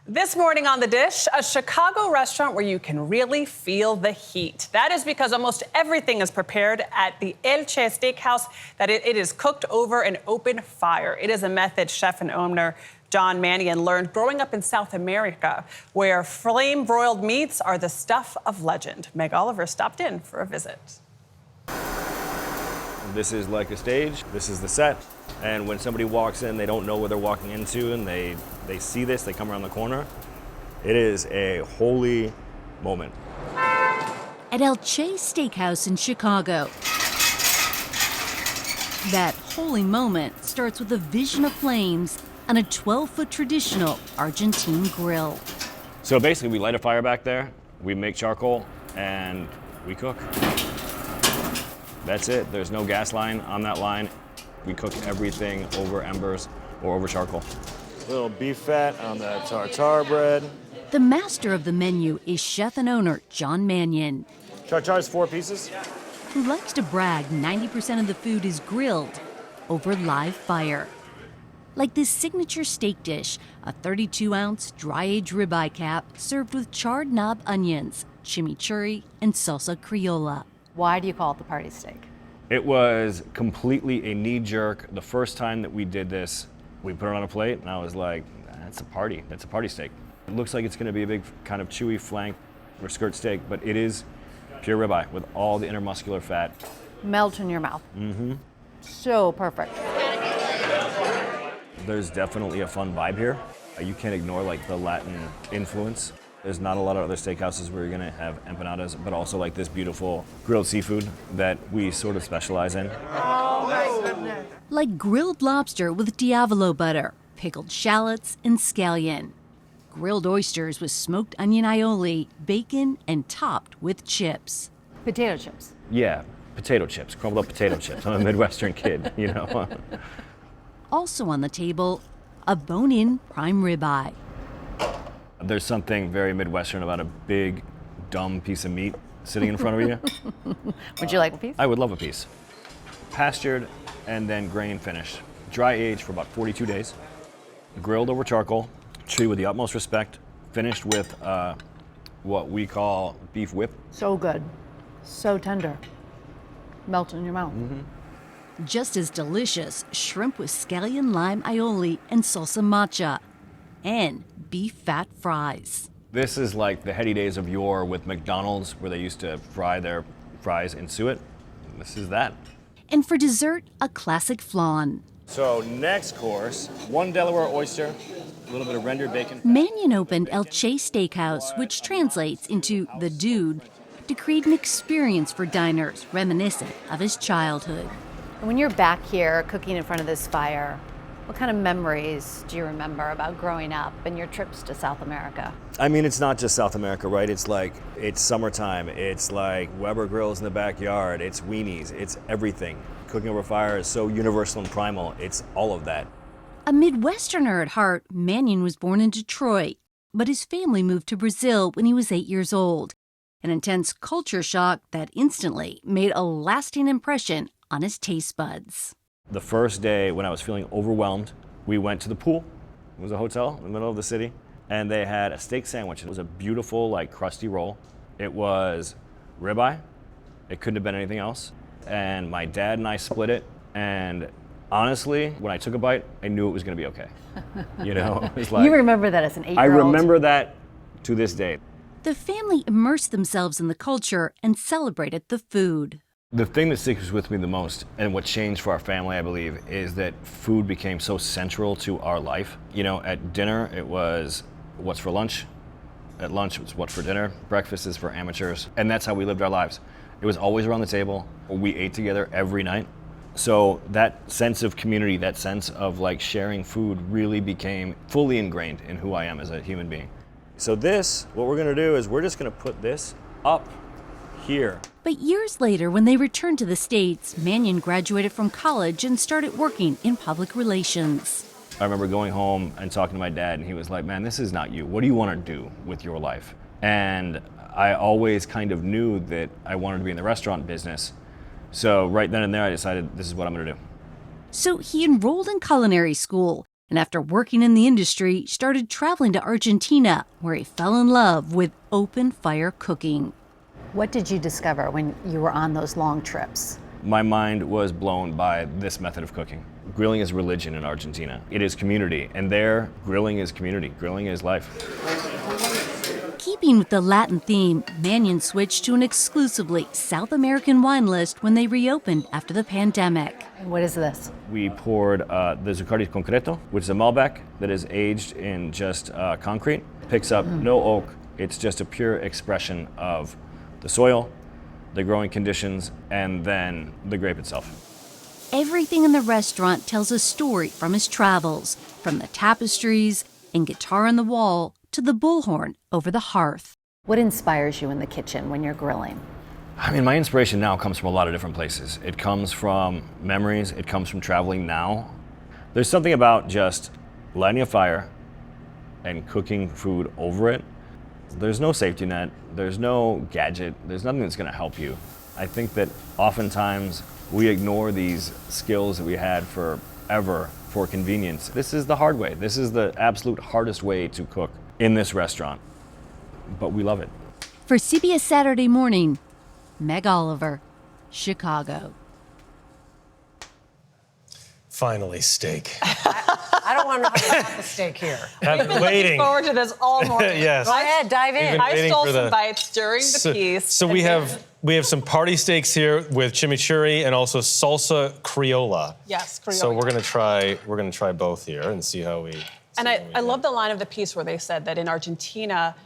This morning on The Dish, a Chicago restaurant where you can really feel the heat. That is because almost everything is prepared at the El Che Steakhouse, that it is cooked over an open fire. It is a method chef and owner John Manion learned growing up in South America, where flame-broiled meats are the stuff of legend. Meg Oliver stopped in for a visit. This is like a stage, this is the set, and when somebody walks in, they don't know what they're walking into, and they see this, they come around the corner. It is a holy moment. At El Che Steakhouse in Chicago, that holy moment starts with a vision of flames on a 12-foot traditional Argentine grill. So basically, we light a fire back there, we make charcoal, and we cook. That's it. There's no gas line on that line. We cook everything over embers or over charcoal. A little beef fat on the tartare bread. The master of the menu is chef and owner John Manion, Tartare is 4 pieces. who likes to brag 90% of the food is grilled over live fire. Like this signature steak dish, a 32-ounce dry-aged ribeye cap served with charred knob onions, chimichurri, and salsa criolla. Why do you call it the party steak? It was completely a knee-jerk. The first time that we did this, we put it on a plate, and I was like, that's a party. That's a party steak. It looks like it's going to be a big kind of chewy flank or skirt steak, but it is pure ribeye with all the intermuscular fat. Melt in your mouth. Mm-hmm. So perfect. There's definitely a fun vibe here. You can't ignore like the Latin influence. There's not a lot of other steakhouses where you're gonna have empanadas, but also like this beautiful grilled seafood that we sort of specialize in. Oh my goodness. Like grilled lobster with diavolo butter, pickled shallots, and scallion. Grilled oysters with smoked onion aioli, bacon, and topped with chips. Potato chips. Yeah, potato chips, crumbled up potato chips. I'm a Midwestern kid, you know. Also on the table, a bone-in prime ribeye. There's something very Midwestern about a big, dumb piece of meat sitting in front of you. Would you like a piece? I would love a piece. Pastured and then grain finished. Dry aged for about 42 days. Grilled over charcoal, treated with the utmost respect, finished with what we call beef whip. So good. So tender. Melt in your mouth. Mm-hmm. Just as delicious, shrimp with scallion lime aioli and salsa matcha. And beef fat fries. This is like the heady days of yore with McDonald's, where they used to fry their fries in suet. This is that. And for dessert, a classic flan. So next course, 1 Delaware oyster, a little bit of rendered bacon. Manion opened El Che Steakhouse, which translates into the dude, to create an experience for diners reminiscent of his childhood. When you're back here cooking in front of this fire, what kind of memories do you remember about growing up and your trips to South America? I mean, it's not just South America, right? It's like, it's summertime. It's like Weber grills in the backyard. It's weenies. It's everything. Cooking over fire is so universal and primal. It's all of that. A Midwesterner at heart, Manion was born in Detroit, but his family moved to Brazil when he was 8 years old. An intense culture shock that instantly made a lasting impression on his taste buds. The first day when I was feeling overwhelmed, we went to the pool. It was a hotel in the middle of the city, and they had a steak sandwich. It was a beautiful, like, crusty roll. It was ribeye. It couldn't have been anything else. And my dad and I split it, and honestly, when I took a bite, I knew it was gonna be okay. You know, it was like, You remember that as an 8-year-old? I remember that to this day. The family immersed themselves in the culture and celebrated the food. The thing that sticks with me the most, and what changed for our family, I believe, is that food became so central to our life. You know, at dinner, it was what's for lunch. At lunch, it was what's for dinner. Breakfast is for amateurs. And that's how we lived our lives. It was always around the table. We ate together every night. So that sense of community, that sense of like sharing food really became fully ingrained in who I am as a human being. So this, what we're gonna do is we're just gonna put this up here. But years later, when they returned to the States, Manion graduated from college and started working in public relations. I remember going home and talking to my dad, and he was like, man, this is not you. What do you want to do with your life? And I always kind of knew that I wanted to be in the restaurant business. So right then and there, I decided this is what I'm going to do. So he enrolled in culinary school And after working in the industry, started traveling to Argentina, where he fell in love with open fire cooking. What did you discover when you were on those long trips? My mind was blown by this method of cooking. Grilling is religion in Argentina. It is community, and there, grilling is community. Grilling is life. Keeping with the Latin theme, Manion switched to an exclusively South American wine list when they reopened after the pandemic. What is this? We poured the Zuccardi Concreto, which is a Malbec that is aged in just concrete. Picks up no oak. It's just a pure expression of the soil, the growing conditions, and then the grape itself. Everything in the restaurant tells a story from his travels, from the tapestries and guitar on the wall to the bullhorn over the hearth. What inspires you in the kitchen when you're grilling? I mean, my inspiration now comes from a lot of different places. It comes from memories, it comes from traveling now. There's something about just lighting a fire and cooking food over it. There's no safety net, there's no gadget, there's nothing that's gonna help you. I think that oftentimes we ignore these skills that we had forever for convenience. This is the hard way. This is the absolute hardest way to cook in this restaurant, but we love it. For CBS Saturday Morning, Meg Oliver, Chicago. Finally, steak. I don't want to know how to have the steak here. I've been waiting. Looking forward to this all morning. Yes. Go ahead, dive in. We've been I waiting stole for some the- bites during the piece. So we have some party steaks here with chimichurri and also salsa criolla. Yes, Creole. So we're gonna try both here and see how we. And I love the line of the piece where they said that in Argentina,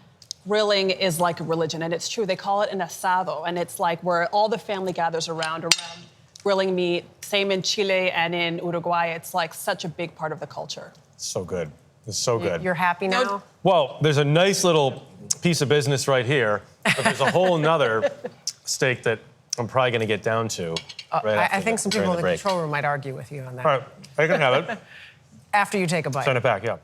grilling is like a religion, and it's true. They call it an asado, and it's like where all the family gathers around grilling meat. Same in Chile and in Uruguay. It's like such a big part of the culture. So good. It's so good. You're happy now? Well, there's a nice little piece of business right here, but there's a whole nother steak that I'm probably gonna get down to. I think some people in the break. control room might argue with you on that. All right, I can have it. After you take a bite. Send it back, yeah.